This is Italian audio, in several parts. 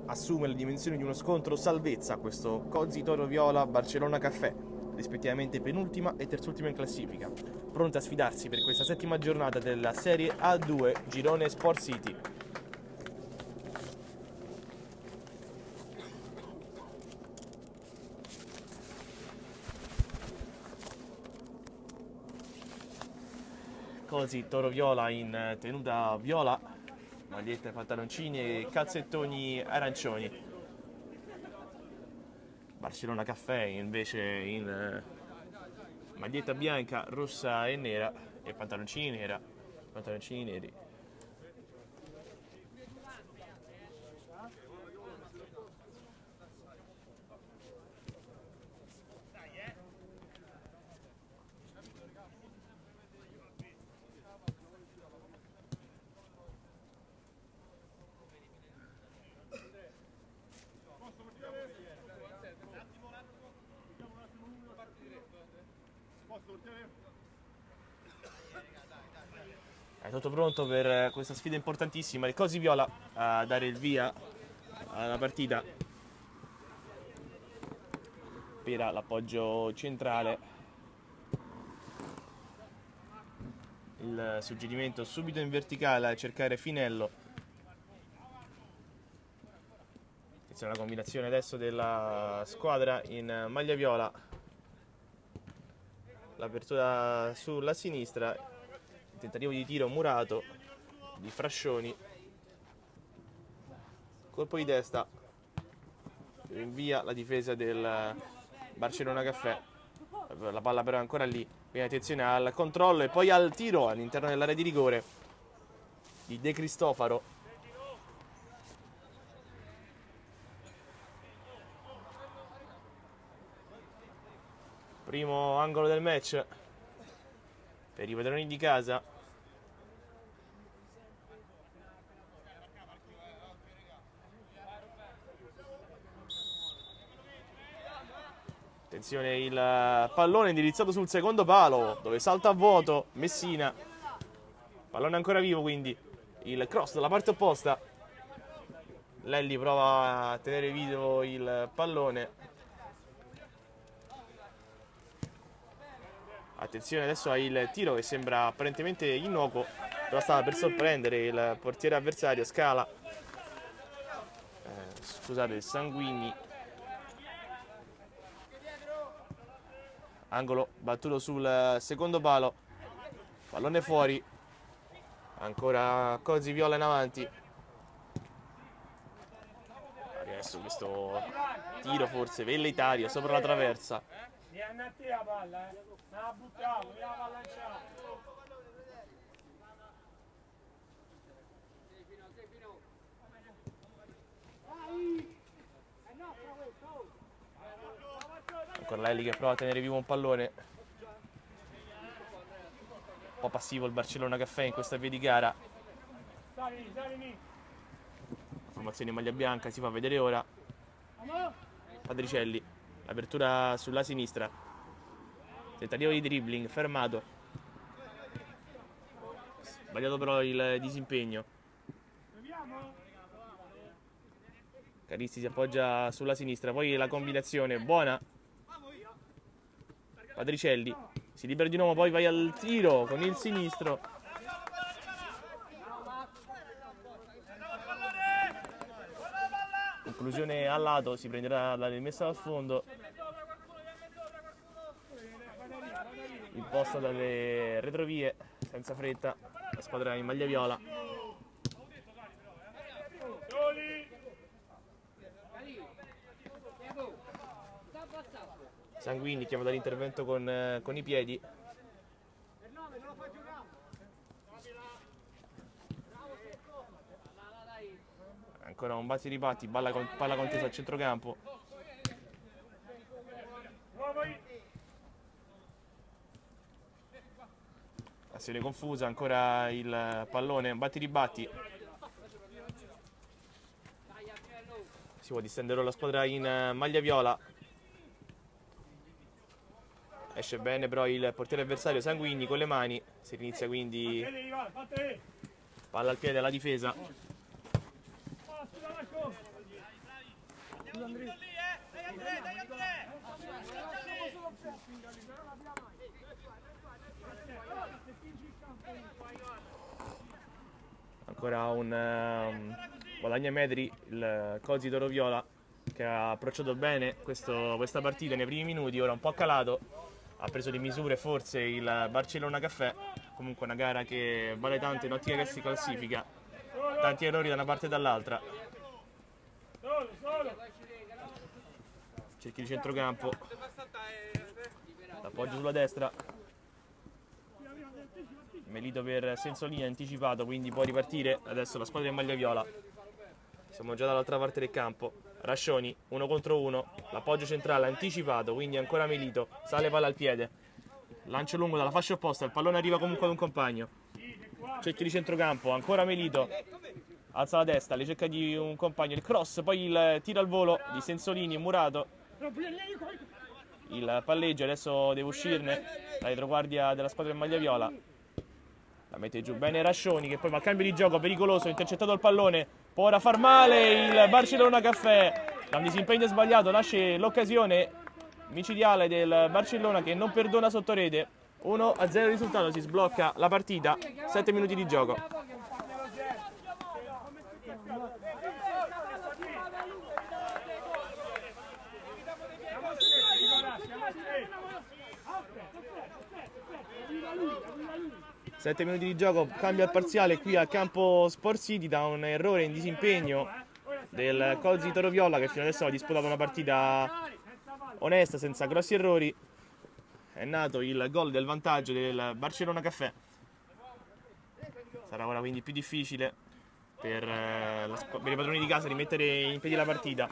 assume le dimensioni di uno scontro salvezza questo Cozzi Toro Viola Barcellona Caffè, rispettivamente penultima e terzultima in classifica, pronta a sfidarsi per questa settima giornata della Serie A2 Girone Sport City. Così Toro Viola in tenuta viola, magliette, pantaloncini e calzettoni arancioni. Barcellona Caffè invece in maglietta bianca, rossa e nera e pantaloncini neri. È tutto pronto per questa sfida importantissima. Il Cozzi Viola a dare il via alla partita per l'appoggio centrale. Il suggerimento subito in verticale a cercare Finello. Attenzione alla combinazione adesso della squadra in maglia viola. L'apertura sulla sinistra, il tentativo di tiro murato di Frascioni, colpo di testa, rinvia la difesa del Barcellona Caffè, la palla però è ancora lì, quindi attenzione al controllo e poi al tiro all'interno dell'area di rigore di De Cristofaro. Primo angolo del match per i padroni di casa. Attenzione, il pallone indirizzato sul secondo palo dove salta a vuoto Messina. Pallone ancora vivo, quindi il cross dalla parte opposta. Lelli prova a tenere vivo il pallone. Attenzione adesso al tiro che sembra apparentemente innocuo, però stava per sorprendere il portiere avversario Scala. Scusate, Sanguigni. Angolo battuto sul secondo palo. Pallone fuori. Ancora Cozzi Viola in avanti. Adesso questo tiro forse velleitario sopra la traversa. Vieni a te la palla, non la buttiamo, la palla lanciata. Ancora Lelli che prova a tenere vivo un pallone. Un po' passivo il Barcellona Caffè in questa via di gara. La formazione in maglia bianca si fa vedere ora. Padricelli, apertura sulla sinistra, tentativo di dribbling, fermato, sbagliato però il disimpegno. Caristi si appoggia sulla sinistra, poi la combinazione buona. Padricelli si libera di nuovo, poi vai al tiro con il sinistro. Conclusione al lato, si prenderà la rimessa dal fondo. Imposta dalle retrovie, senza fretta, la squadra in maglia viola. Sanguigni chiamato all'intervento con i piedi. Ancora un batti ribatti, palla contesa al centrocampo. Azione confusa, ancora il pallone, batti ribatti. Si può distendere la squadra in maglia viola. Esce bene però il portiere avversario Sanguigni con le mani. Si inizia quindi palla al piede alla difesa. Ancora un guadagna metri il Cosi Toro Viola, che ha approcciato bene questa partita nei primi minuti. Ora un po' calato, ha preso di misure forse il Barcellona Caffè. Comunque una gara che vale tanto in ottica che si classifica, tanti errori da una parte e dall'altra. Cerchi di centrocampo, l'appoggio sulla destra, Melito per Sensolini anticipato, quindi può ripartire adesso la squadra in maglia viola. Siamo già dall'altra parte del campo. Rascioni 1 contro 1, l'appoggio centrale anticipato, quindi ancora Melito, sale palla al piede, lancio lungo dalla fascia opposta, il pallone arriva comunque ad un compagno, cerchio di centrocampo, ancora Melito, alza la testa, le cerca di un compagno, il cross, poi il tiro al volo di Sensolini, murato, il palleggio, adesso deve uscirne la retroguardia della squadra in maglia viola, la mette giù bene Rascioni, che poi va a cambio di gioco, pericoloso, intercettato il pallone, può ora far male il Barcellona Caffè, da un disimpegno sbagliato nasce l'occasione micidiale del Barcellona che non perdona sotto rete. 1-0 il risultato, si sblocca la partita, 7 minuti di gioco. Sette minuti di gioco, cambia il parziale qui al campo Sport City da un errore in disimpegno del Cosi Toro Viola, che fino adesso ha disputato una partita onesta, senza grossi errori. È nato il gol del vantaggio del Barcellona Caffè. Sarà ora quindi più difficile per i padroni di casa rimettere in piedi la partita.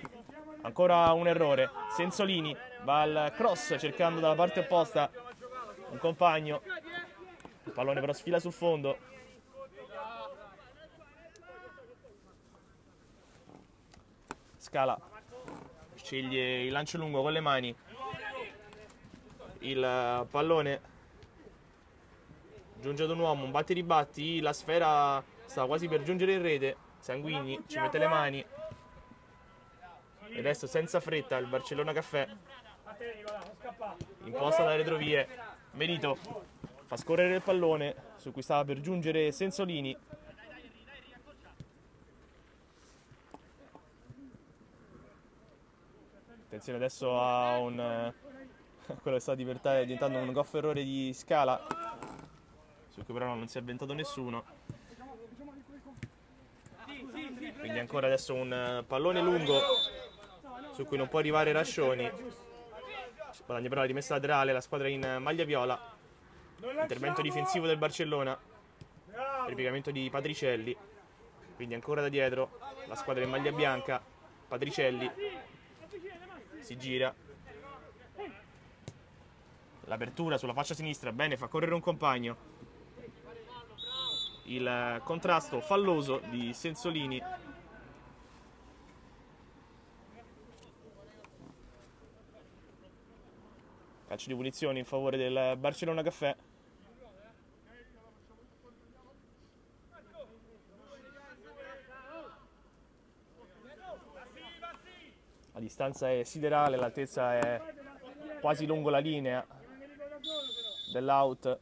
Ancora un errore, Sensolini va al cross cercando dalla parte opposta un compagno, il pallone però sfila sul fondo. Scala sceglie il lancio lungo con le mani, il pallone giunge ad un uomo, un batti ribatti, la sfera sta quasi per giungere in rete, Sanguigni ci mette le mani e adesso senza fretta il Barcellona Caffè imposta dalle retrovie. Melito fa scorrere il pallone su cui stava per giungere Sensolini. Attenzione adesso a quello che sta diventando un goffo errore di Scala, su cui però non si è avventato nessuno. Quindi ancora adesso un pallone lungo su cui non può arrivare Rascioni. Guadagna però la rimessa laterale la squadra in maglia viola. Intervento difensivo del Barcellona, ripiegamento di Patricelli, quindi ancora da dietro la squadra in maglia bianca. Patricelli si gira, l'apertura sulla fascia sinistra, bene, fa correre un compagno, il contrasto falloso di Sensolini. Calcio di punizione in favore del Barcellona Caffè. La distanza è siderale, l'altezza è quasi lungo la linea dell'out.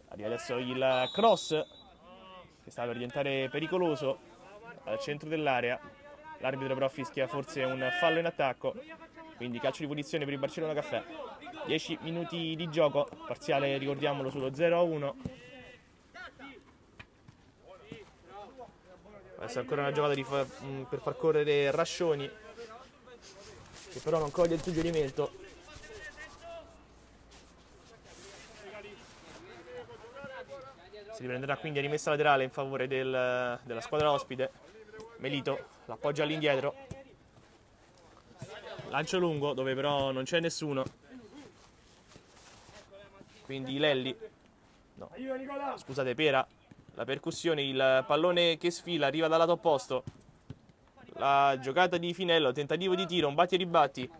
Arriva adesso il cross che sta per diventare pericoloso al centro dell'area. L'arbitro però fischia forse un fallo in attacco, quindi calcio di punizione per il Barcellona Caffè. 10 minuti di gioco, parziale ricordiamolo sullo 0-1. Adesso ancora una giocata per far correre Rascioni, che però non coglie il suggerimento. Si riprenderà quindi a rimessa laterale in favore della squadra ospite. Melito l'appoggia all'indietro, lancio lungo dove però non c'è nessuno, quindi Lelli, no, scusate, Pera, la percussione, il pallone che sfila arriva dal lato opposto, la giocata di Finello, tentativo di tiro, un batti e ribatti,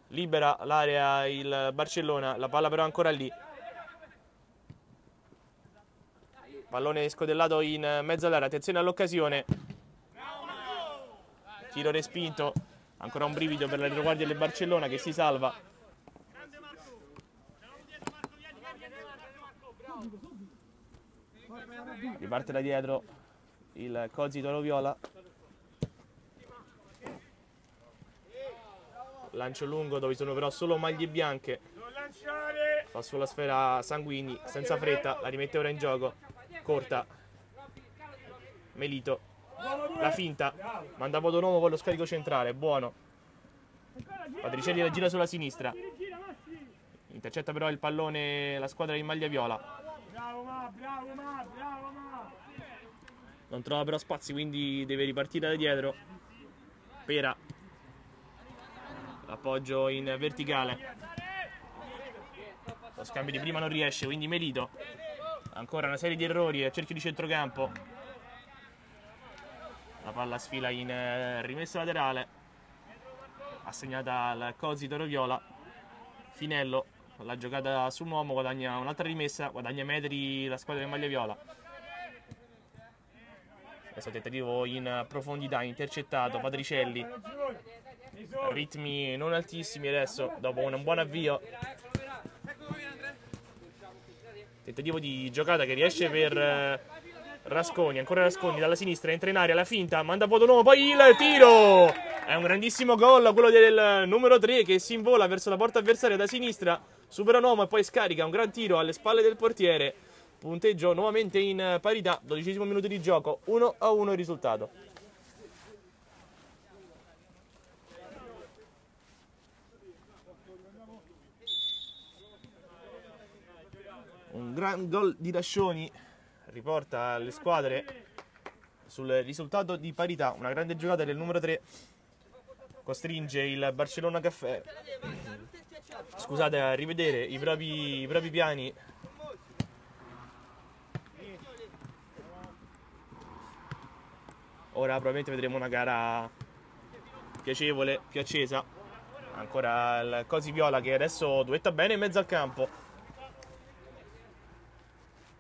libera l'area il Barcellona, la palla però ancora lì, pallone scodellato in mezzo all'area, attenzione all'occasione, tiro respinto Ancora un brivido per la retroguardia del Barcellona che si salva. Riparte da dietro il Cozzi Toro Viola. Lancio lungo dove sono però solo maglie bianche. Fa sulla sfera Sanguini senza fretta, la rimette ora in gioco. Corta Melito, la finta, manda Podonomo con lo scarico centrale, buono. Patricelli la gira sulla sinistra, intercetta però il pallone la squadra in maglia viola. Non trova però spazi, quindi deve ripartire da dietro. Pera, l'appoggio in verticale, lo scambio di prima non riesce, quindi Melito. Ancora una serie di errori al cerchio di centrocampo. La palla sfila in rimessa laterale, assegnata al Cozzi Toro Viola. Finello, la giocata su un uomo, guadagna un'altra rimessa, guadagna metri la squadra di maglia viola. Questo tentativo in profondità, intercettato. Patricelli, ritmi non altissimi adesso, dopo un buon avvio. Tentativo di giocata che riesce per Rasconi, ancora Rasconi dalla sinistra, entra in area, la finta, manda Podonomo, poi il tiro! È un grandissimo gol, quello del numero 3 che si invola verso la porta avversaria da sinistra, supera Nomo e poi scarica un gran tiro alle spalle del portiere. Punteggio nuovamente in parità, 12° minuto di gioco, 1-1 il risultato. Un gran gol di Rascioni riporta le squadre sul risultato di parità. Una grande giocata del numero 3 costringe il Barcellona Caffè, scusate, a rivedere i propri piani. Ora probabilmente vedremo una gara piacevole, più accesa. Ancora il Cozzi Viola che adesso duetta bene in mezzo al campo.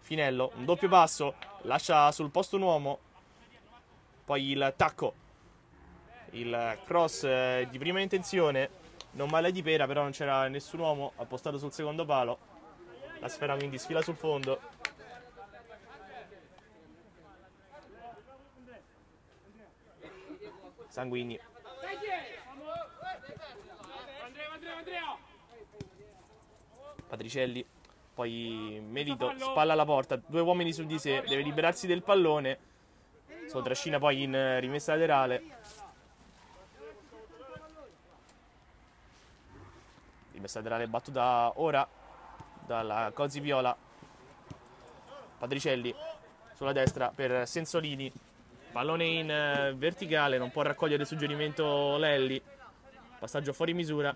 Finello, un doppio passo, lascia sul posto un uomo, poi il tacco, il cross di prima intenzione, non male di Pera, però non c'era nessun uomo appostato sul secondo palo. La sfera quindi sfila sul fondo. Sanguini. Patricelli. Poi Melito, spalla alla porta, 2 uomini su di sé, deve liberarsi del pallone. So trascina poi in rimessa laterale. Rimessa laterale battuta ora dalla Cozzi Viola. Patricelli sulla destra per Sensolini. Pallone in verticale, non può raccogliere il suggerimento Lelli. Passaggio fuori misura.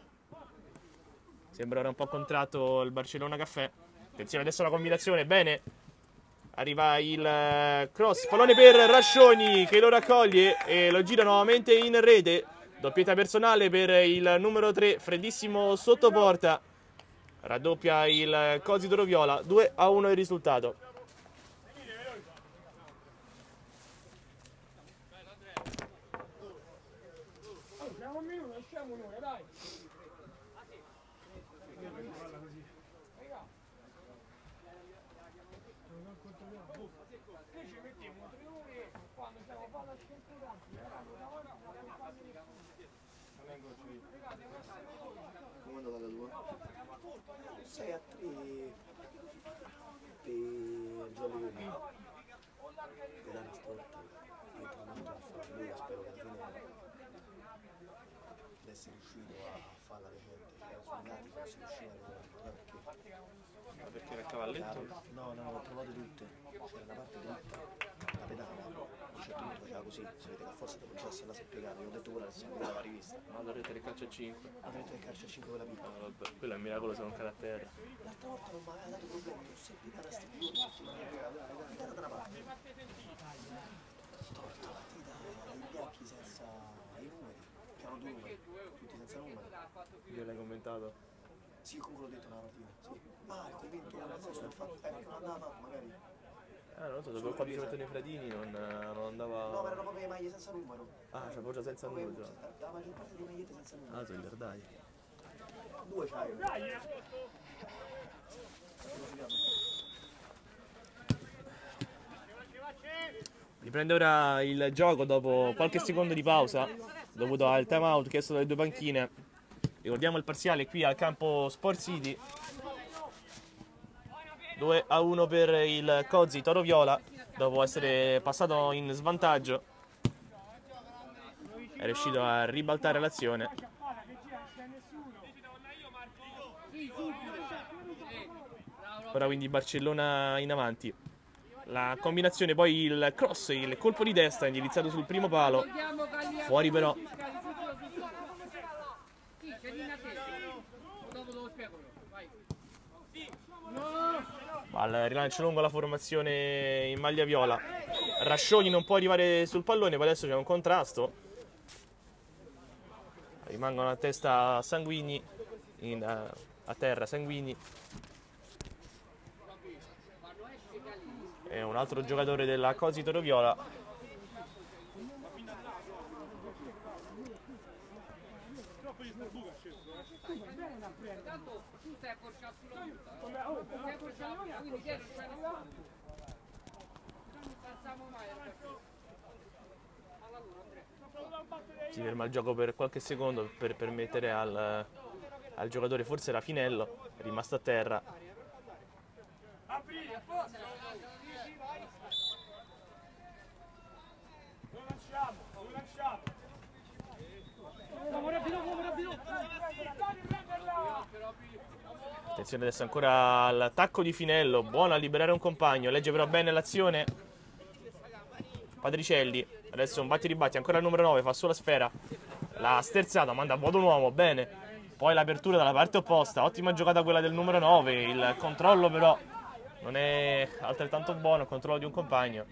Sembra ora un po' contratto il Barcellona Caffè. Attenzione adesso la combinazione, bene. Arriva il cross, pallone per Rascioni che lo raccoglie e lo gira nuovamente in rete. Doppietta personale per il numero 3, freddissimo sotto porta. Raddoppia il Cozzi Toro Viola, 2-1 il risultato. Siamo un minuto, usciamo noi, dai. Come è andata la tua? 6-3 per Giolli Roma. Ed è una storta. Entra molto a fare lui, spero che alla fine di essere riuscito a farla recente. Cioè, sui dati fosse riuscito a perché. Ma perché era a cavalletto? No, ho provato tutte. C'era la parte dritta, la pedana, a un certo punto faceva così, sapete che a forza dopo il gesto là si è piegato, io ho detto quella che si la rivista. No, la rete del calcio a 5. La rete del calcio a 5 quella pipa. No, vabbè, quello è un miracolo se non cade a terra. L'altra volta non mi aveva dato problemi, ho sempre piegata sti piedi, la pedana da una parte. Storta la dita, i bianchi senza i numeri, c'erano 2 numeri, tutti senza numeri. Io l'hai commentato? Sì, comunque l'ho detto una partita, sì. Ah, è convinto nel senso del fatto, non andava fatto magari. Non lo so, dopo quando si mettono i fratini non andava... No, ma erano proprio le maglie senza numero. Ah, c'avevo già senza Come numero già. la maggior parte di magliette senza numero. Ah, Toller, dai. 2 c'hai. Riprende ora il gioco dopo qualche secondo di pausa, dovuto al timeout chiesto dalle due panchine. Ricordiamo il parziale qui al campo Sport City. 2-1 per il Cozzi Toro Viola, dopo essere passato in svantaggio. È riuscito a ribaltare l'azione. Ora quindi Barcellona in avanti. La combinazione, poi il cross, il colpo di testa indirizzato sul primo palo. Fuori però. Al rilancio lungo la formazione in maglia viola. Rascioni non può arrivare sul pallone, poi adesso c'è un contrasto. Rimangono a testa Sanguigni, a terra Sanguigni. E un altro giocatore della Cozzi Toro Viola. Si ferma il gioco per qualche secondo per permettere al giocatore, forse era Finello, è rimasto a terra. Attenzione adesso ancora all'attacco di Finello, buono a liberare un compagno, legge però bene l'azione Patricielli. Adesso un batti ribatti, ancora il numero 9, fa sulla sfera, la sterzata, manda a vuoto un uomo, bene. Poi l'apertura dalla parte opposta, ottima giocata quella del numero 9, il controllo però non è altrettanto buono, il controllo di un compagno.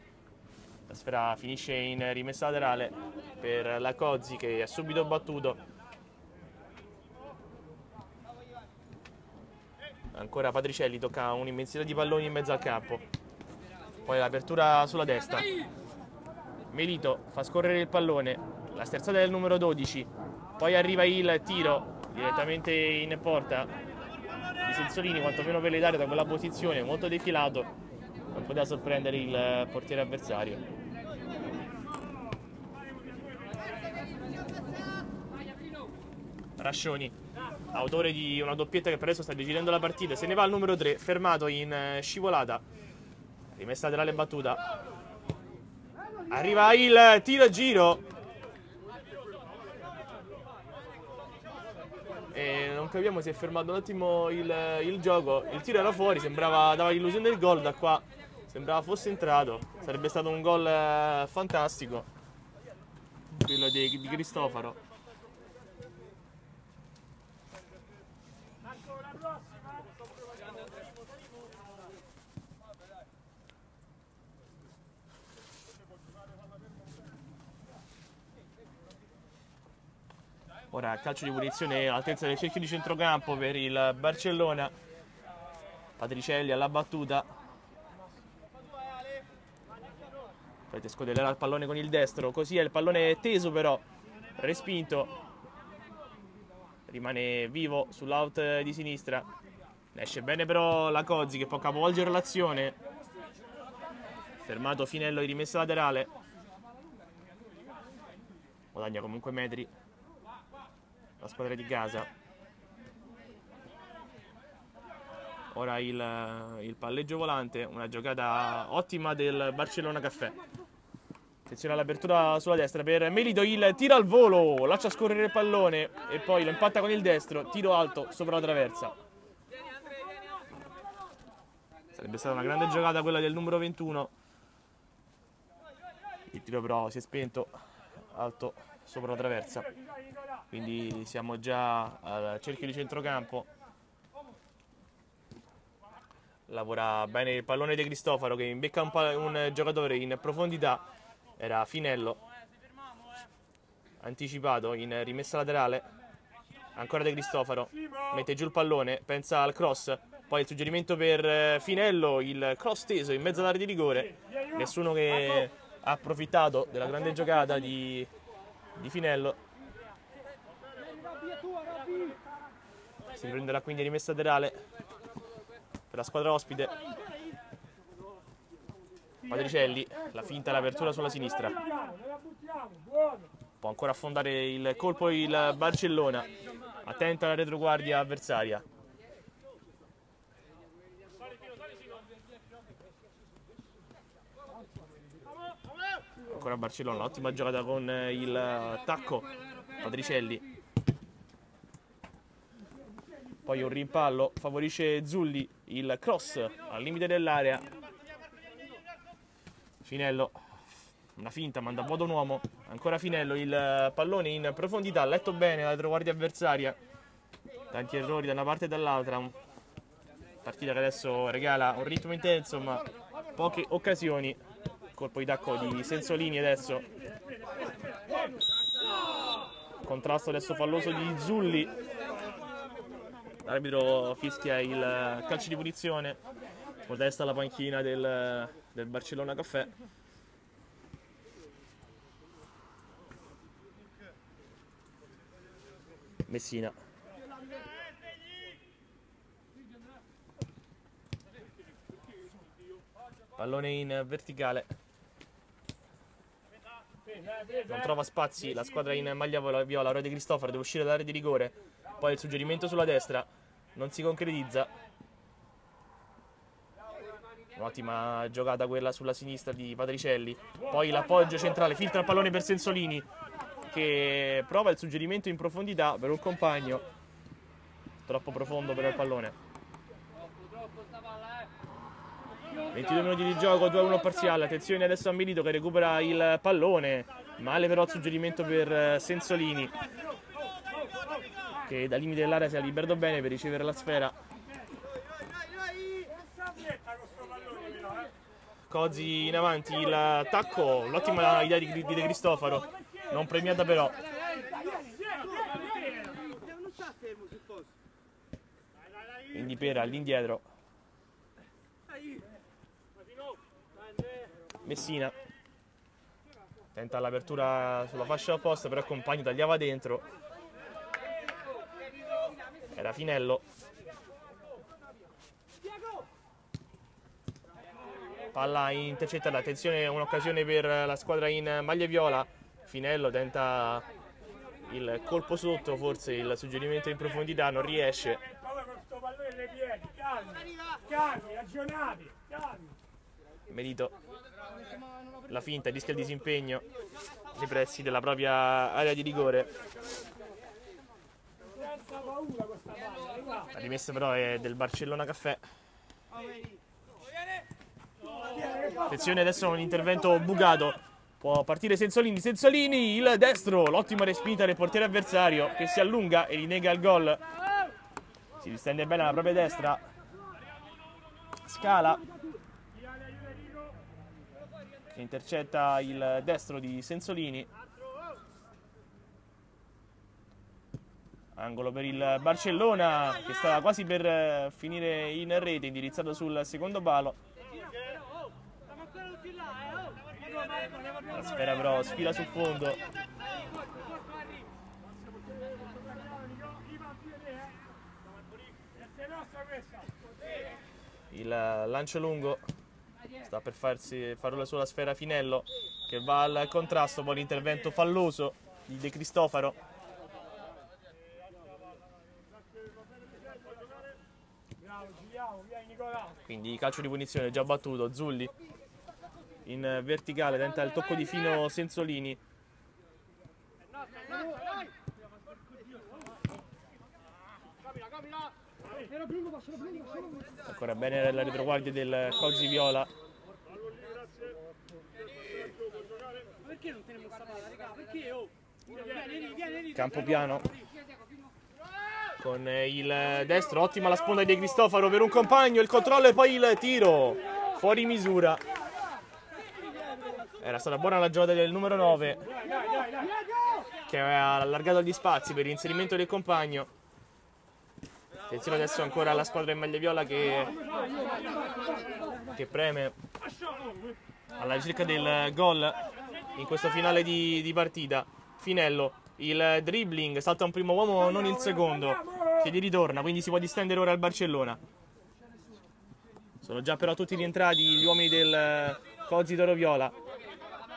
La sfera finisce in rimessa laterale per la Cozzi che è subito battuto. Ancora Patricielli, tocca un'immensità di palloni in mezzo al campo. Poi l'apertura sulla destra. Melito fa scorrere il pallone, la sterzata del numero 12. Poi arriva il tiro direttamente in porta di Sensolini, quantomeno per l'Italia da quella posizione, molto defilato. Non poteva sorprendere il portiere avversario. Rascioni, autore di una doppietta che per adesso sta decidendo la partita, se ne va al numero 3, fermato in scivolata, rimessa laterale battuta, arriva il tiro a giro e non capiamo se è fermato un attimo il gioco. Il tiro era fuori, sembrava, dava l'illusione del gol, da qua sembrava fosse entrato, sarebbe stato un gol fantastico quello di Cristofaro. Ora calcio di punizione all'altezza del cerchio di centrocampo per il Barcellona. Patricielli alla battuta. Potete scodellare il pallone con il destro, così è, il pallone è teso però, respinto. Rimane vivo sull'out di sinistra. Esce bene però la Cozzi che può capovolgere l'azione. Fermato Finello di rimessa laterale. Guadagna comunque metri la squadra di casa. Ora il palleggio volante, una giocata ottima del Barcellona Caffè. Attenzione all'apertura sulla destra per Melito, il tiro al volo, lascia scorrere il pallone e poi lo impatta con il destro, tiro alto sopra la traversa. Sarebbe stata una grande giocata quella del numero 21. Il tiro però si è spento alto sopra la traversa. Quindi siamo già al cerchio di centrocampo. Lavora bene il pallone di Cristofaro che imbecca un giocatore in profondità. Era Finello. Anticipato in rimessa laterale. Ancora De Cristofaro. Mette giù il pallone. Pensa al cross. Poi il suggerimento per Finello, il cross teso in mezzo all'area di rigore. Nessuno che ha approfittato della grande giocata di Finello. Si riprenderà quindi rimessa laterale per la squadra ospite. Patricielli, la finta, l'apertura sulla sinistra. Può ancora affondare il colpo il Barcellona. Attenta alla retroguardia avversaria. Ancora Barcellona, ottima giocata con il tacco Patricielli. Poi un rimpallo, favorisce Zulli, il cross al limite dell'area. Finello, una finta, manda a vuoto un uomo. Ancora Finello, il pallone in profondità, letto bene la retroguardia avversaria. Tanti errori da una parte e dall'altra. Partita che adesso regala un ritmo intenso ma poche occasioni. Colpo di tacco di Sensolini adesso. Contrasto adesso falloso di Zulli. L'arbitro fischia il calcio di punizione. Protesta alla panchina del Barcellona Caffè. Messina. Pallone in verticale. Non trova spazi la squadra in maglia viola. Roy De Cristofaro deve uscire dall'area di rigore. Poi il suggerimento sulla destra non si concretizza. Un'ottima giocata quella sulla sinistra di Patricielli. Poi l'appoggio centrale, filtra il pallone per Sensolini, che prova il suggerimento in profondità per un compagno. Troppo profondo per il pallone. 22 minuti di gioco, 2-1 parziale. Attenzione adesso a Milito che recupera il pallone. Male però il suggerimento per Sensolini, che da limite dell'area si è liberato bene per ricevere la sfera. Cozzi in avanti, il tacco, l'ottima idea di De Cristofaro, non premiata però. Quindi Pera all'indietro. Messina tenta l'apertura sulla fascia opposta, però il compagno tagliava dentro. Era Finello. Palla intercettata, attenzione, un'occasione per la squadra in maglia viola. Finello tenta il colpo sotto, forse il suggerimento in profondità, non riesce. Milito, la finta, rischia il disimpegno nei pressi della propria area di rigore. La rimessa però è del Barcellona Caffè. Attenzione adesso un intervento bucato. Può partire Sensolini, Sensolini, il destro, l'ottima respinta del portiere avversario che si allunga e rinega il gol. Si distende bene alla propria destra. Scala che intercetta il destro di Sensolini. Angolo per il Barcellona che stava quasi per finire in rete, indirizzato sul secondo palo. La sfera però sfila sul fondo. Il lancio lungo. Sta per fare la sua sfera Finello, che va al contrasto. Poi l'intervento falloso di De Cristofaro. Quindi calcio di punizione già battuto. Zulli in verticale tenta il tocco di fino Sensolini. Ancora bene la retroguardia del Cozzi Viola. Campo piano con il destro, ottima la sponda di De Cristofaro per un compagno, il controllo e poi il tiro fuori misura. Era stata buona la giocata del numero 9 che aveva allargato gli spazi per l'inserimento del compagno. Attenzione adesso ancora alla squadra in maglia viola che preme alla ricerca del gol in questo finale di partita. Finello, il dribbling, salta un primo uomo, non il secondo, che gli ritorna, quindi si può distendere ora il Barcellona. Sono già però tutti rientrati gli uomini del Cozzi Toro Viola.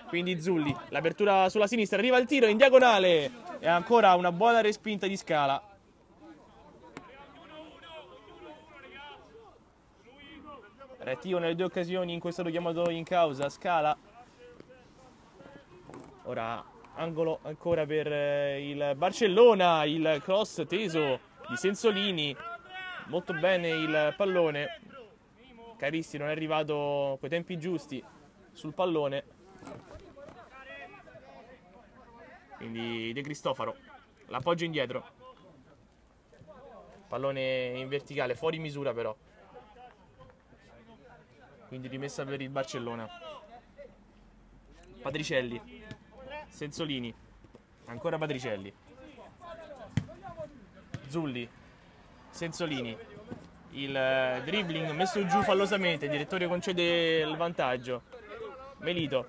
Quindi Zulli, l'apertura sulla sinistra, arriva il tiro in diagonale e ancora una buona respinta di Scala. Rettivo nelle due occasioni in cui è stato chiamato in causa Scala. Ora angolo ancora per il Barcellona, il cross teso di Sensolini, molto bene il pallone. Caristi non è arrivato coi tempi giusti sul pallone, quindi De Cristofaro l'appoggio indietro, pallone in verticale, fuori misura però, quindi rimessa per il Barcellona. Patricelli, Sensolini, ancora Patricelli, Zulli, Sensolini, il dribbling messo giù fallosamente, il direttore concede il vantaggio. Melito,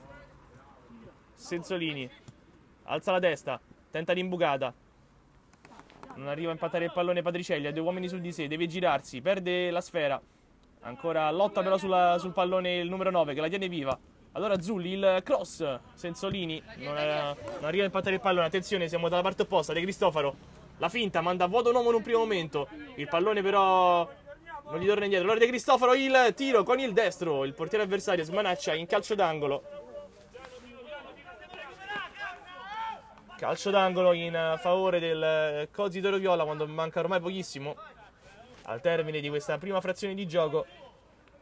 Sensolini, alza la testa, tenta l'imbucata, non arriva a impattare il pallone Patricelli, ha due uomini su di sé, deve girarsi, perde la sfera, ancora lotta però sul pallone il numero 9 che la tiene viva. Allora Zulli, il cross, Sensolini non arriva a impattare il pallone, attenzione, siamo dalla parte opposta, De Cristofaro, la finta, manda a vuoto un uomo in un primo momento, il pallone però non gli torna indietro. Allora De Cristofaro, il tiro con il destro, il portiere avversario smanaccia in calcio d'angolo. Calcio d'angolo in favore del Cozzi Toro Viola quando manca ormai pochissimo al termine di questa prima frazione di gioco.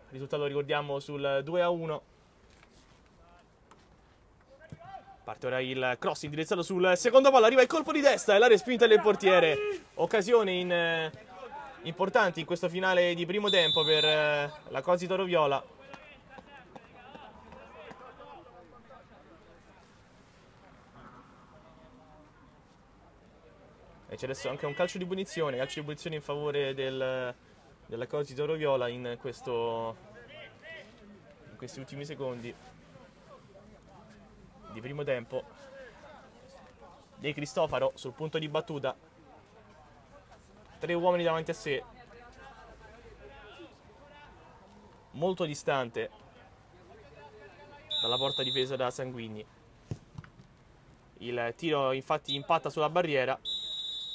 Risultato ricordiamo sul 2-1. Parte ora il cross indirizzato sul secondo palo, arriva il colpo di testa e la respinta del portiere. Occasione importanti in questo finale di primo tempo per la Cozzi Toro Viola. E c'è adesso anche un calcio di punizione in favore della Cozzi Toro Viola in questi ultimi secondi di primo tempo. De Cristofaro sul punto di battuta, 3 uomini davanti a sé, molto distante dalla porta difesa da Sanguigni. Il tiro infatti impatta sulla barriera,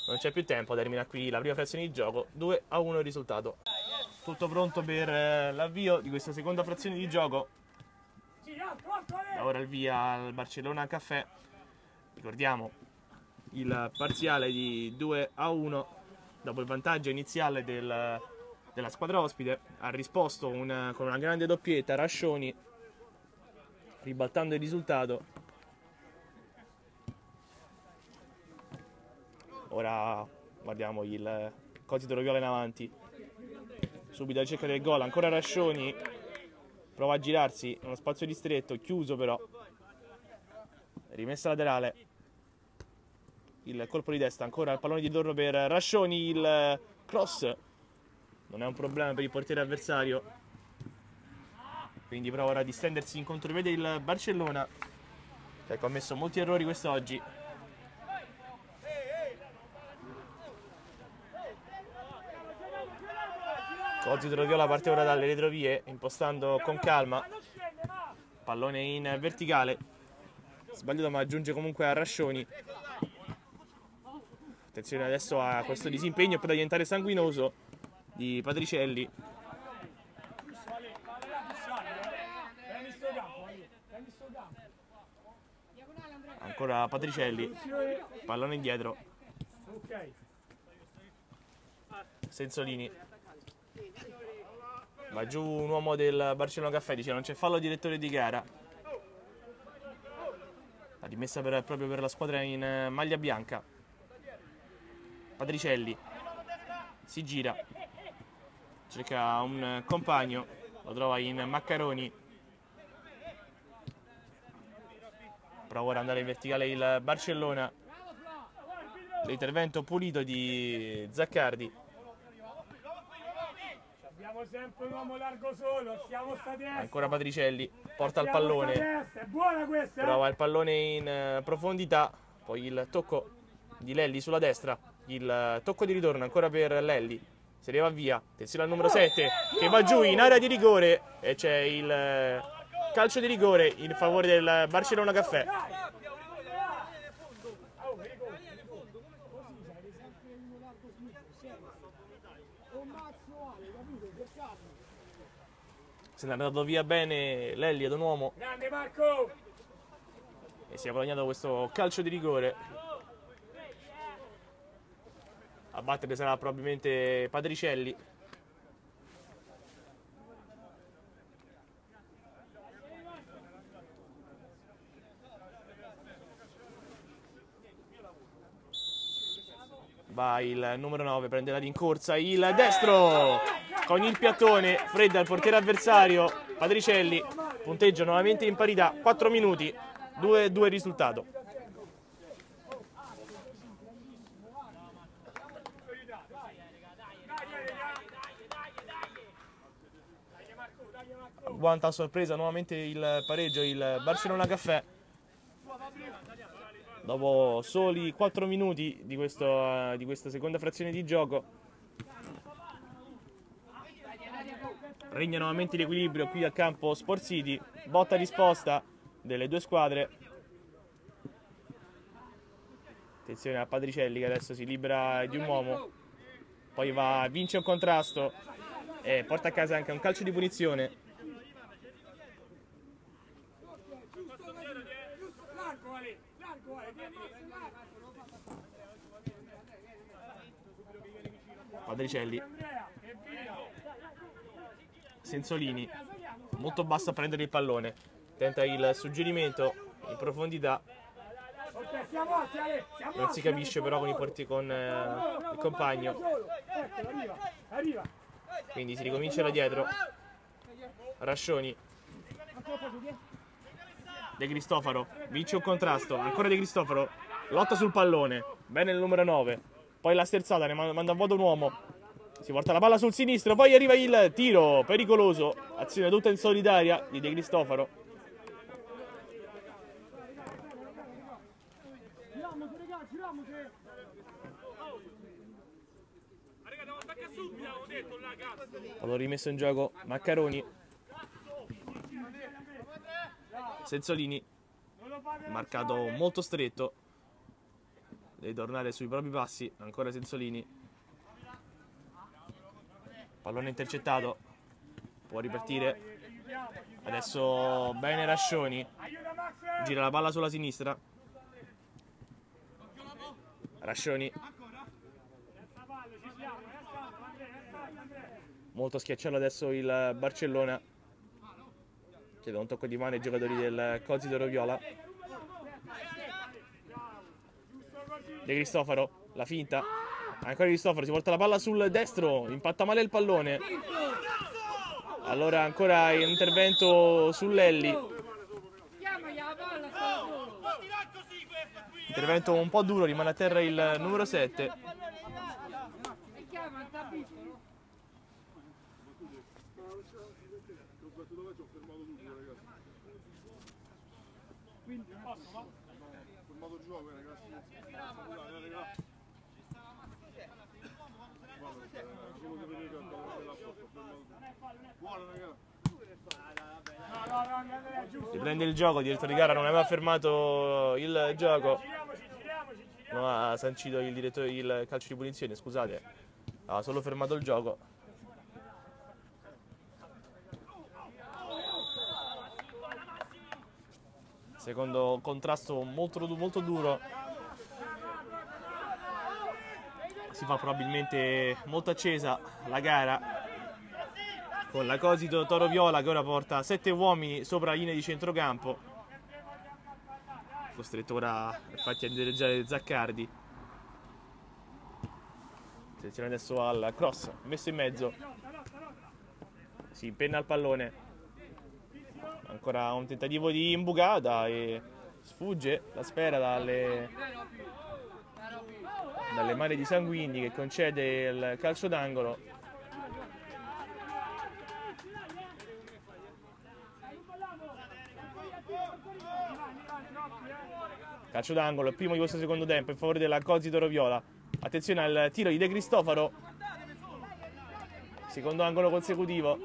non c'è più tempo, termina qui la prima frazione di gioco, 2-1 il risultato. Tutto pronto per l'avvio di questa seconda frazione di gioco. Ora il via al Barcellona Caffè. Ricordiamo il parziale di 2-1 dopo il vantaggio iniziale della squadra ospite. Ha risposto con una grande doppietta Rascioni, ribaltando il risultato. Ora guardiamo il Cozzi Toro Viola in avanti, subito alla ricerca del gol, ancora Rascioni, prova a girarsi, uno spazio ristretto, chiuso però, rimessa laterale, il colpo di testa, ancora il pallone di ritorno per Rascioni, il cross, non è un problema per il portiere avversario, quindi prova ora a distendersi in contropiede il Barcellona, che ha commesso molti errori quest'oggi. Cozzi Toro Viola parte ora dalle retrovie, impostando con calma, pallone in verticale, sbagliato ma aggiunge comunque a Rascioni. Attenzione adesso a questo disimpegno per diventare sanguinoso di Patricelli. Ancora Patricelli, pallone indietro, Sensolini, va giù un uomo del Barcellona Caffè, dice non c'è fallo direttore di gara. La rimessa proprio per la squadra in maglia bianca. Patricelli si gira, cerca un compagno, lo trova in Maccaroni, prova ora ad andare in verticale il Barcellona, l'intervento pulito di Zaccardi. Siamo sempre un uomo largo solo, siamo sta destra. Ancora Patricielli, porta il pallone, È buona questa, prova il pallone in profondità, poi il tocco di Lelli sulla destra, il tocco di ritorno ancora per Lelli, se ne va via, attenzione al numero 7 che va giù in area di rigore e c'è il calcio di rigore in favore del Barcellona Caffè. Se ne è andato via bene Lelli ad un uomo. Grande Marco! E si è guadagnato questo calcio di rigore. A battere sarà probabilmente Patricielli. Va il numero 9, prende la rincorsa, il destro con il piattone, fredda il portiere avversario. Patricielli punteggia nuovamente in parità, 4 minuti, 2-2 il risultato. Agguanta a sorpresa nuovamente il pareggio il Barcellona Caffè. Dopo soli 4 minuti di questa seconda frazione di gioco. Regna nuovamente l'equilibrio qui al campo Sport City. Botta risposta delle due squadre. Attenzione a Patricielli che adesso si libera di un uomo. Poi vince un contrasto e porta a casa anche un calcio di punizione. Patricielli, Senzolini, molto basso a prendere il pallone, tenta il suggerimento in profondità, non si capisce però con il compagno, quindi si ricomincia da dietro. Rascioni, De Cristofaro, vince un contrasto, ancora De Cristofaro, lotta sul pallone, bene il numero 9. Poi la sterzata, ne manda a vuoto un uomo. Si porta la palla sul sinistro, poi arriva il tiro pericoloso. Azione tutta in solitaria di De Cristofaro. Pallone rimesso in gioco Maccaroni. Senzolini, marcato molto stretto. Deve tornare sui propri passi, ancora Senzolini. Pallone intercettato, può ripartire. Adesso bene Rascioni, gira la palla sulla sinistra. Rascioni, molto schiacciato adesso il Barcellona. Chiede un tocco di mano ai giocatori del Cozzi d'Oro Viola. De Cristofaro, la finta, ancora De Cristofaro, si porta la palla sul destro, impatta male il pallone. Allora ancora un intervento su Lelli. Intervento un po' duro, rimane a terra il numero 7. Riprende il gioco, direttore di gara non aveva fermato il gioco, non ha sancito il calcio di punizione, scusate, ha solo fermato il gioco. Secondo contrasto molto duro. Si fa probabilmente molto accesa la gara, con la Cosito Toro Viola che ora porta 7 uomini sopra la linea di centrocampo, costretto ora infatti a direggiare Zaccardi. Attenzione adesso al cross messo in mezzo, si impenna il pallone, ancora un tentativo di imbucata e sfugge la sfera dalle mani di Sanguigni, che concede il calcio d'angolo. Calcio d'angolo, il primo di questo secondo tempo in favore della Cozzi Toroviola. Attenzione al tiro di De Cristofaro. Secondo angolo consecutivo.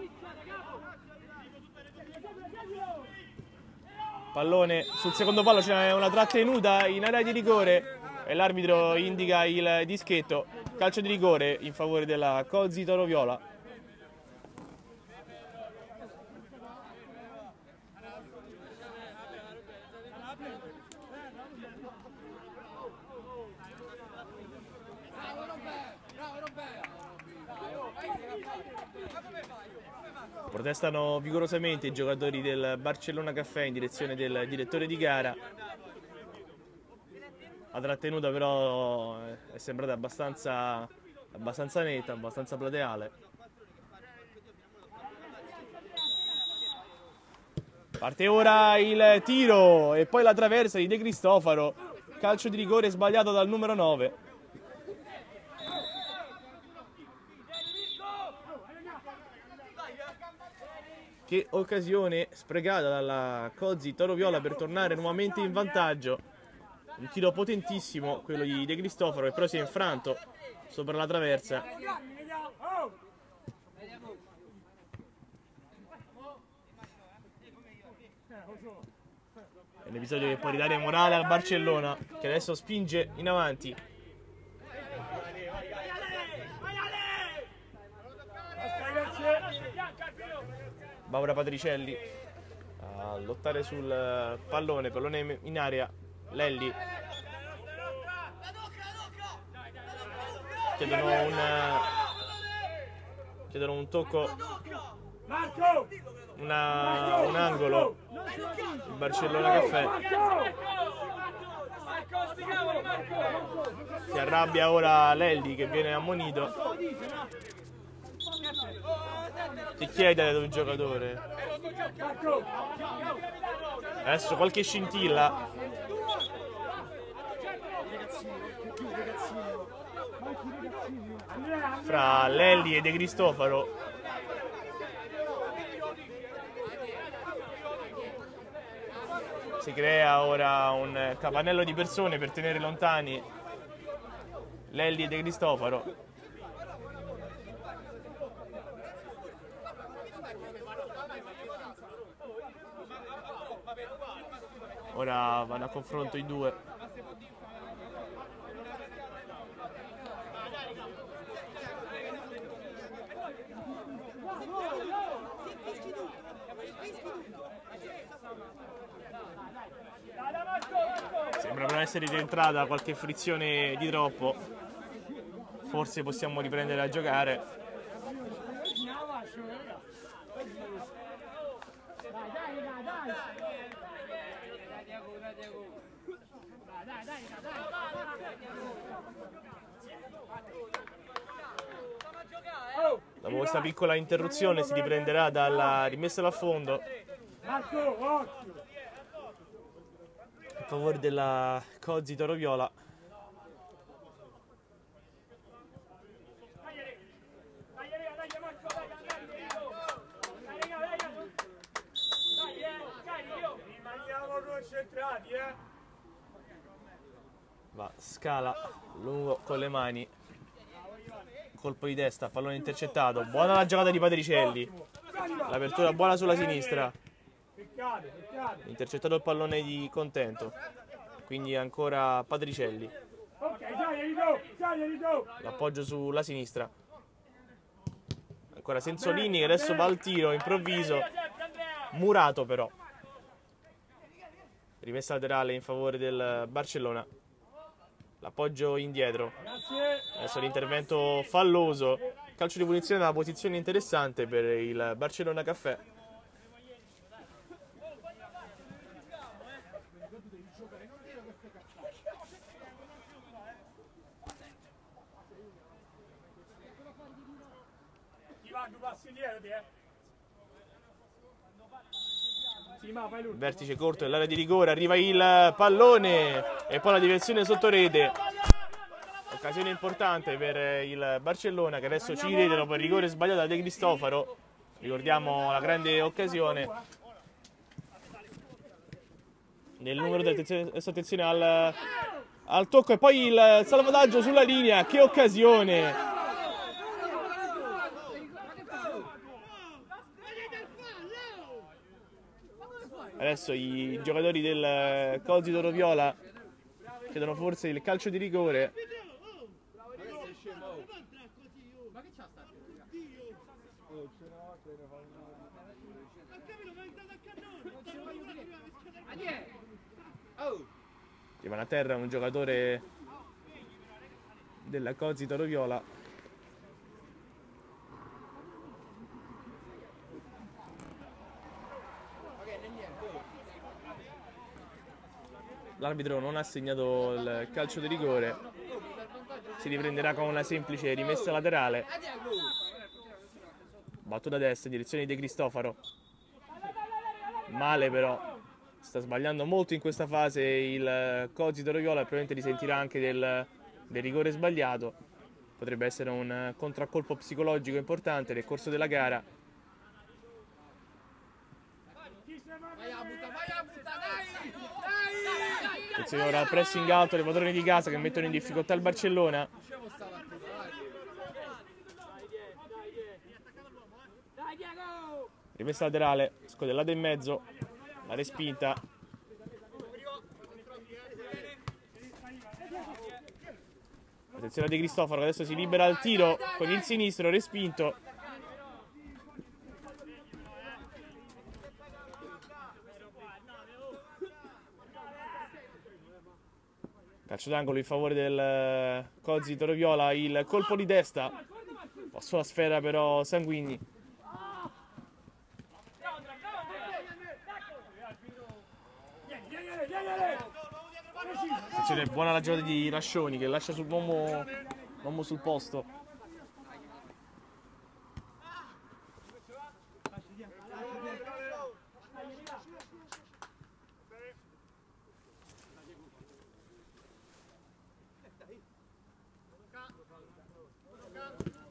Pallone sul secondo palo, c'è una trattenuta in area di rigore e l'arbitro indica il dischetto. Calcio di rigore in favore della Cozzi Toroviola. Protestano vigorosamente i giocatori del Barcellona Caffè in direzione del direttore di gara. La trattenuta però è sembrata abbastanza netta, abbastanza plateale. Parte ora il tiro e poi la traversa di De Cristofaro. Calcio di rigore sbagliato dal numero 9. Che occasione sprecata dalla Cozzi Toroviola per tornare nuovamente in vantaggio. Un tiro potentissimo quello di De Cristofaro, che però si è infranto sopra la traversa. È un episodio che può ridare morale al Barcellona, che adesso spinge in avanti. Maura Patricielli a lottare sul pallone in area. Lelli chiedono un tocco, un angolo. Il Barcellona Caffè si arrabbia ora Lelli, che viene ammonito. Si chiede ad un giocatore. Adesso qualche scintilla fra Lelli e De Cristofaro. Si crea ora un capannello di persone per tenere lontani Lelli e De Cristofaro. Ora vanno a confronto i due. Sembra per essere rientrata qualche frizione di troppo. Forse possiamo riprendere a giocare. Dopo questa piccola interruzione si riprenderà dalla rimessa da fondo a favore della Cozzi Toroviola. Va, scala lungo con le mani, colpo di testa, pallone intercettato. Buona la giocata di Patricielli, l'apertura buona sulla sinistra, intercettato il pallone di Contento, quindi ancora Patricielli, l'appoggio sulla sinistra, ancora Senzolini che adesso va al tiro improvviso, murato però. Rimessa laterale in favore del Barcellona. L'appoggio indietro. Adesso l'intervento falloso. Calcio di punizione da una posizione interessante per il Barcellona Caffè. Vertice corto nell'area di rigore, arriva il pallone e poi la direzione sotto rete. Occasione importante per il Barcellona, che adesso ci ride dopo il rigore sbagliato da De Cristofaro. Ricordiamo la grande occasione nel numero 3. Attenzione al tocco e poi il salvataggio sulla linea. Che occasione! Adesso i giocatori del Cosi d'Oro Viola chiedono forse il calcio di rigore. Rimane a terra un giocatore della Cosi d'Oro Viola. L'arbitro non ha segnato il calcio di rigore, si riprenderà con una semplice rimessa laterale. Battuta a destra, direzione di De Cristofaro. Male però, sta sbagliando molto in questa fase il Cosi d'Oro Viola e probabilmente risentirà anche del rigore sbagliato. Potrebbe essere un contraccolpo psicologico importante nel corso della gara. Attenzione ora al pressing alto dei padroni di casa che mettono in difficoltà il Barcellona. Rimessa laterale, scodellata in mezzo, la respinta. Attenzione a De Cristofaro che adesso si libera al tiro con il sinistro, respinto. Calcio d'angolo in favore del Cosi d'Oro Viola, il colpo di testa, passò la sfera però Sanguigni. Attenzione, buona la giocata di Rascioni che lascia sul Momo sul posto.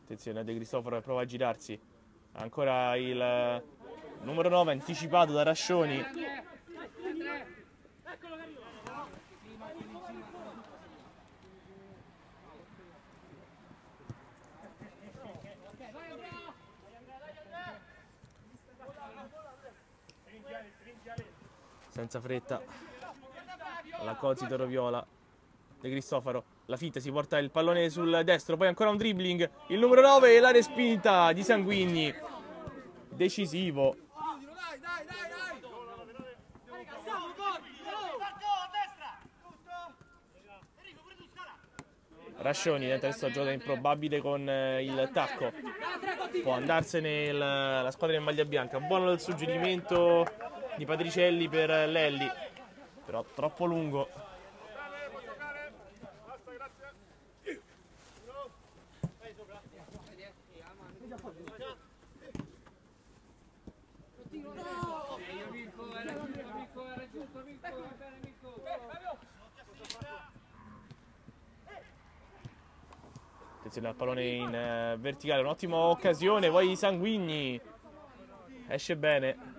Attenzione a De Cristofaro che prova a girarsi. Ancora il numero 9 anticipato da Rascioni. Senza fretta la Cosi d'Oro Viola. De Cristofaro, la finta, si porta il pallone sul destro, poi ancora un dribbling, il numero 9 e la respinta di Sanguigni, decisivo. Rascioni dentro adesso gioca improbabile con il tacco, può andarsene la squadra in maglia bianca. Buono il suggerimento di Patricielli per Lelli, però troppo lungo. Attenzione al pallone in verticale, un'ottima occasione, poi Sanguigni esce bene.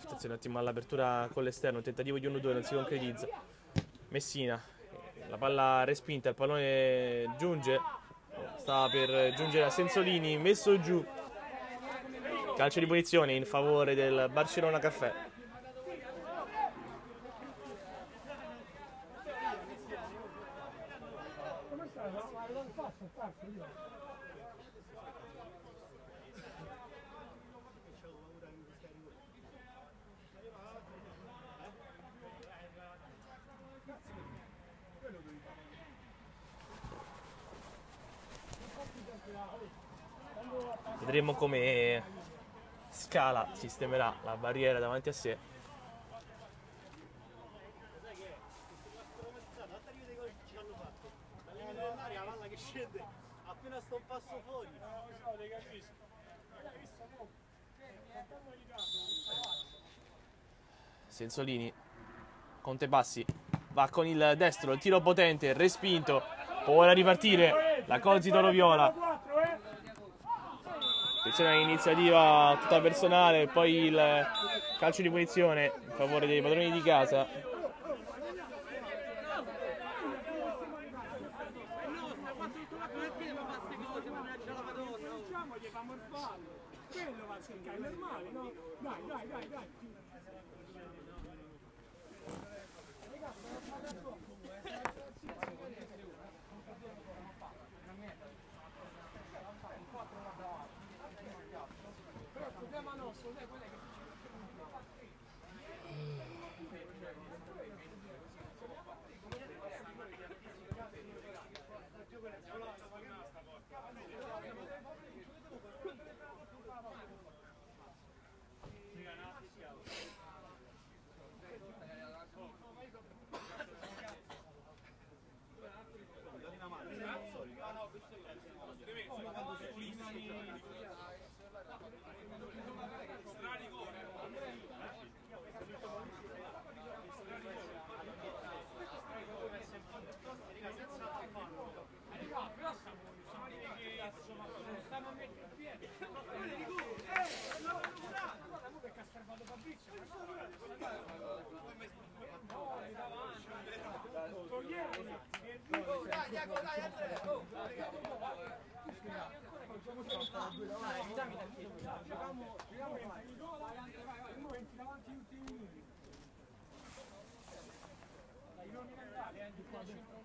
Attenzione un attimo all'apertura con l'esterno, un tentativo di 1-2 non si concretizza. Messina, la palla respinta, il pallone giunge, stava per giungere a Sensolini, messo giù. Calcio di punizione in favore del Barcellona Caffè. Vedremo come Scala sistemerà la barriera davanti a sé. Sensolini, Contepassi, va con il destro, il tiro potente, respinto, può ora ripartire la Cozzi Toro Viola. Attenzione all'iniziativa tutta personale, poi il calcio di punizione in favore dei padroni di casa.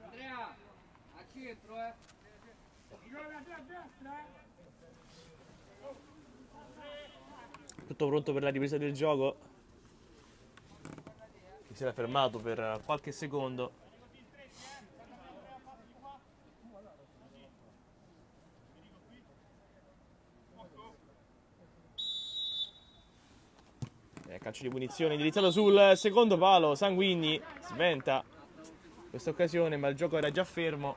Andrea, a centro, Tutto pronto per la ripresa del gioco. Che si era fermato per qualche secondo. Calcio di punizione indirizzato sul secondo palo. Sanguigni sventa questa occasione, ma il gioco era già fermo.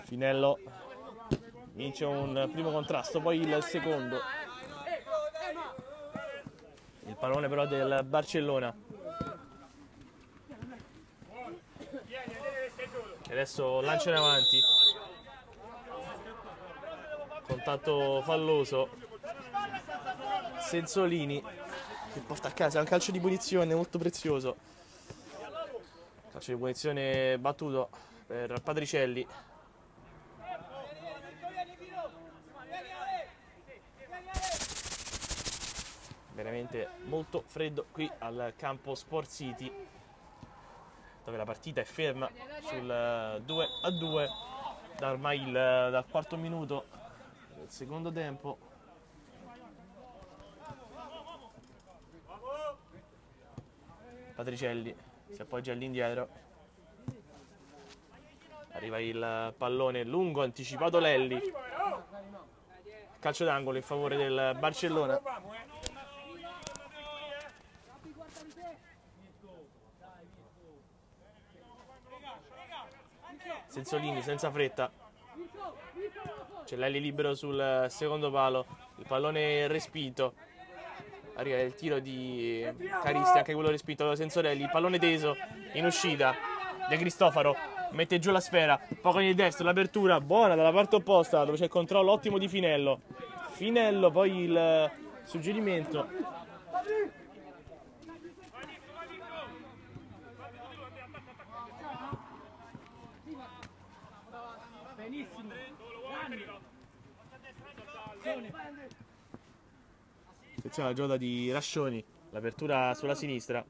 Finello vince un primo contrasto, poi il secondo. Il pallone però del Barcellona. E adesso lancia in avanti. Contatto falloso. Senzolini che porta a casa un calcio di punizione molto prezioso. Calcio di punizione battuto per Patricielli. Veramente molto freddo qui al campo Sport City, dove la partita è ferma sul 2-2 da ormai dal quarto minuto del secondo tempo. Patricielli si appoggia all'indietro, arriva il pallone lungo, anticipato Lelli, calcio d'angolo in favore del Barcellona. Senzolini senza fretta, c'è Lelli libero sul secondo palo, il pallone respinto, arriva il tiro di Caristi, anche quello respinto da Sensorelli, il pallone teso in uscita, De Cristofaro mette giù la sfera, poco nel destro, l'apertura buona dalla parte opposta dove c'è il controllo ottimo di Finello, poi il suggerimento. Attenzione alla giocata di Rascioni, l'apertura sulla sinistra,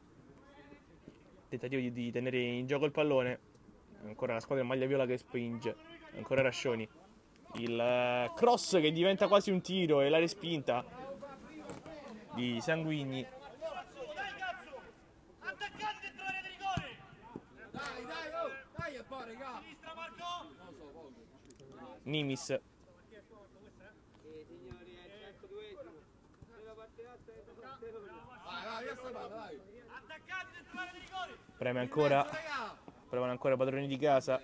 tentativo di tenere in gioco il pallone, ancora la squadra in maglia viola che spinge, ancora Rascioni, il cross che diventa quasi un tiro e la respinta di Sanguigni. Nimis. Preme ancora. Provano ancora i padroni di casa.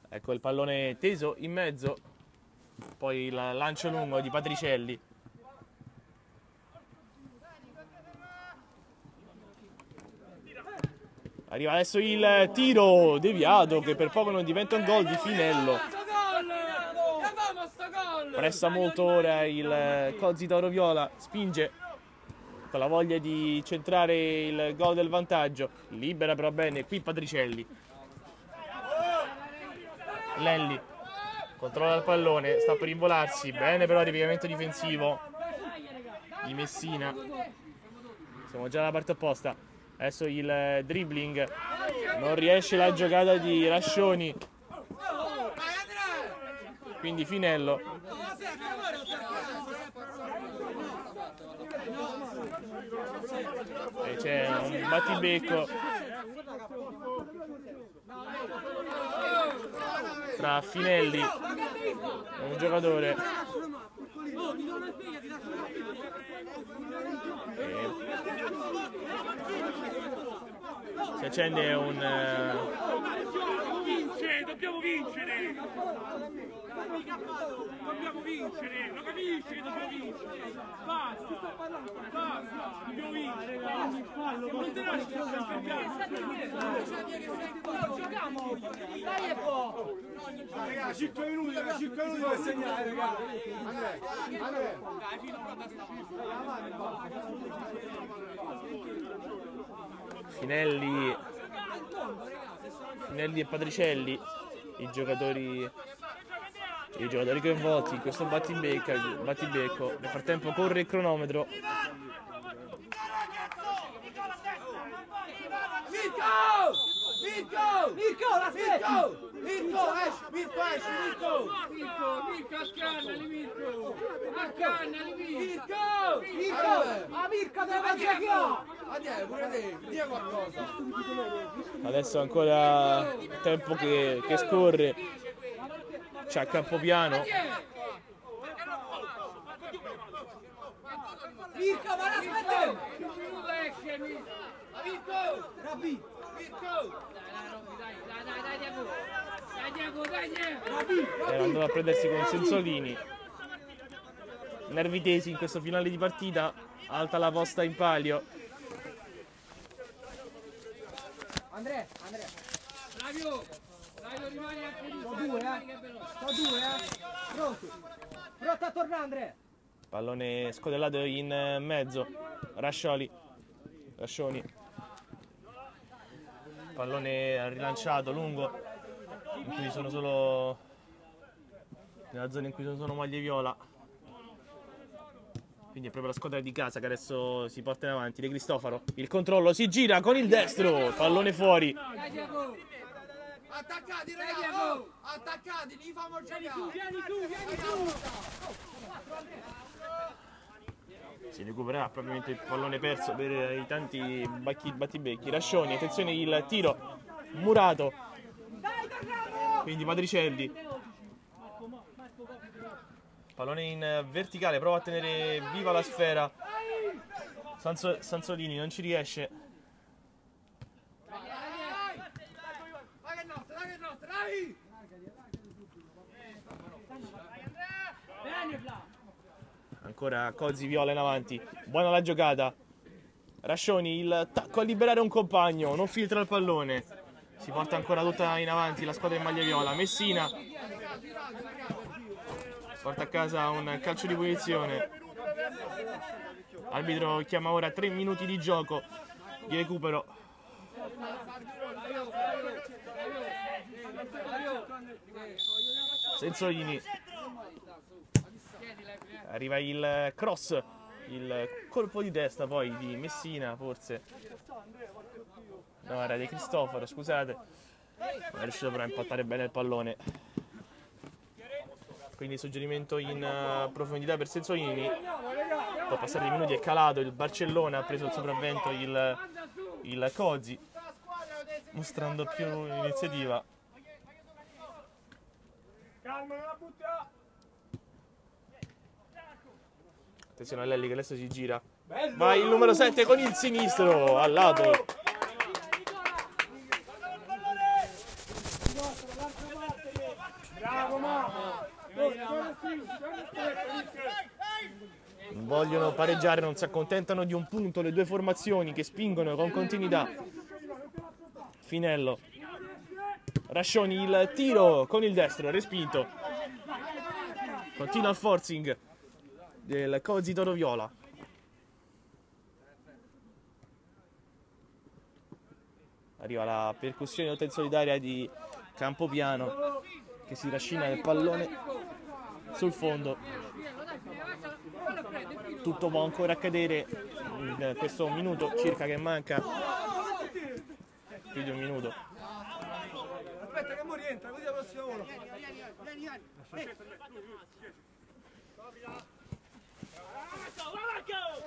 Ecco il pallone teso in mezzo. Poi il lancio lungo di Patricelli. Arriva adesso il tiro deviato che per poco non diventa un gol di Finello. Pressa molto ora il Cozzi Tauro Viola, spinge con la voglia di centrare il gol del vantaggio. Libera però bene qui Patricelli. Lelli controlla il pallone, sta per involarsi. Bene però il ripiegamento difensivo di Messina. Siamo già alla parte opposta. Adesso il dribbling, non riesce la giocata di Rascioni, quindi Finello. E c'è un battibecco tra Finelli e un giocatore. Si accende un... Dobbiamo vincere! Dobbiamo vincere! Lo capisci che dobbiamo vincere? Basta! Basta! Dobbiamo vincere! Non te lasci giochiamo! Dai e po'! Raga, 5 minuti per segnare, raga! Finelli e Patricelli, i giocatori coinvolti in questo battibecco. Nel frattempo corre il cronometro. Adesso ancora tempo che scorre. C'è a Campopiano. Mirko, ma aspetta! Era andato a prendersi con Sensolini. Nervi tesi in questo finale di partita. Alta la posta in palio. Andrea. Flavio, rimani anche lì. Sto due, Pronti. Pronto a tornare, Andrea. Pallone scodellato in mezzo. Rascioni. Pallone rilanciato, lungo. In cui sono solo... nella zona in cui sono solo maglie viola. Quindi è proprio la squadra di casa che adesso si porta in avanti. De Cristofaro, il controllo, si gira con il destro, pallone fuori. Attaccati, ragazzi! Attaccati, li famo giocare! Vieni tu! Si recupererà probabilmente il pallone perso per i tanti battibecchi. Rascioni, attenzione il tiro, murato. Quindi Patricelli. Pallone in verticale, prova a tenere viva la sfera. Sansolini non ci riesce. Ancora Cozzi viola in avanti. Buona la giocata. Rascioni, il tacco a liberare un compagno. Non filtra il pallone. Si porta ancora tutta in avanti la squadra in maglia viola. Messina porta a casa un calcio di punizione. Arbitro chiama ora 3 minuti di gioco di recupero. Sensolini. Arriva il cross, il colpo di testa poi di Messina, forse. No, era di Cristofaro, scusate. Non è riuscito però a impattare bene il pallone. Quindi suggerimento in profondità per Sensolini. Dopo passare i minuti è calato il Barcellona, ha preso il sopravvento il Cozzi, mostrando più iniziativa. Attenzione a Lelli che adesso si gira. Va il numero 7 con il sinistro al lato. Bravo Marco. Vogliono pareggiare, non si accontentano di un punto le due formazioni che spingono con continuità. Finello. Rascioni, il tiro con il destro, respinto. Continua il forcing del Cozzi Toro Viola. Arriva la percussione in solitaria di Campopiano che si trascina il pallone sul fondo. Tutto può ancora accadere in questo minuto circa che manca. Più di un minuto. Aspetta che mo rientra, così la prossima volta.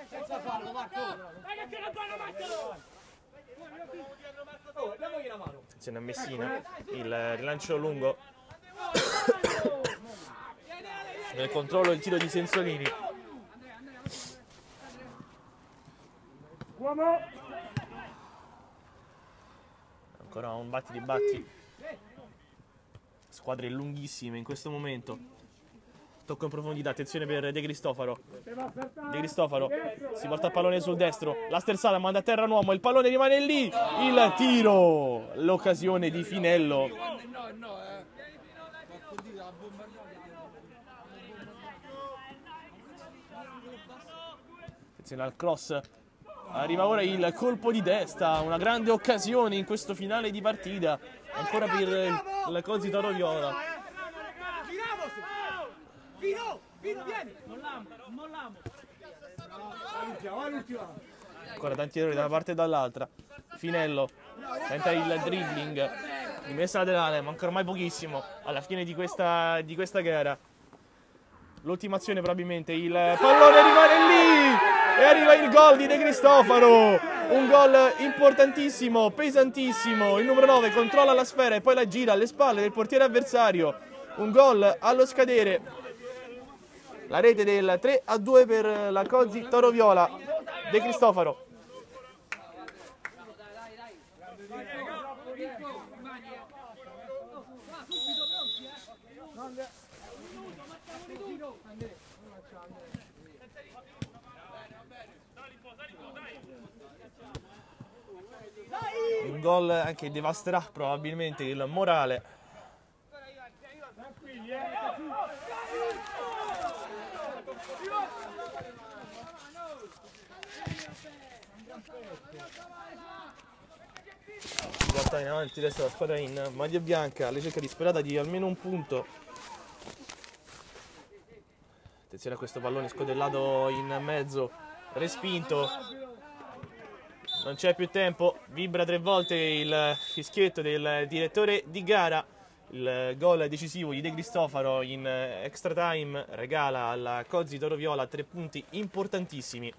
Senza farlo, Marco. Attenzione a Messina, il rilancio lungo. Nel controllo il tiro di Sensolini. Ancora un batti di batti. Squadre lunghissime in questo momento. Tocco in profondità, attenzione per De Cristofaro. De Cristofaro si porta il pallone sul destro. La sterzata manda a terra un uomo, il pallone rimane lì. Il tiro, l'occasione di Finello. Attenzione al cross. Arriva ora il colpo di testa, una grande occasione in questo finale di partita. Ancora per il Cozzi Toro Viola. Fino, vieni. Ancora tanti errori da una parte e dall'altra. Finello tenta il dribbling, rimessa laterale, manca ormai pochissimo alla fine di questa gara. L'ultima azione probabilmente, il pallone rimane lì e arriva il gol di De Cristofaro. Un gol importantissimo, pesantissimo. Il numero 9 controlla la sfera e poi la gira alle spalle del portiere avversario. Un gol allo scadere. La rete del 3-2 per la Cozzi Toro Viola. De Cristofaro. Un gol anche devasterà probabilmente il morale. Si porta in avanti adesso la squadra in maglia bianca alla ricerca disperata di almeno un punto. Attenzione a questo pallone scodellato in mezzo, respinto. Non c'è più tempo, vibra 3 volte il fischietto del direttore di gara. Il gol decisivo di De Cristofaro in extra time regala alla Cozzi Toro Viola 3 punti importantissimi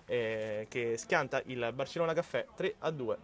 che schianta il Barcellona Caffè 3-2.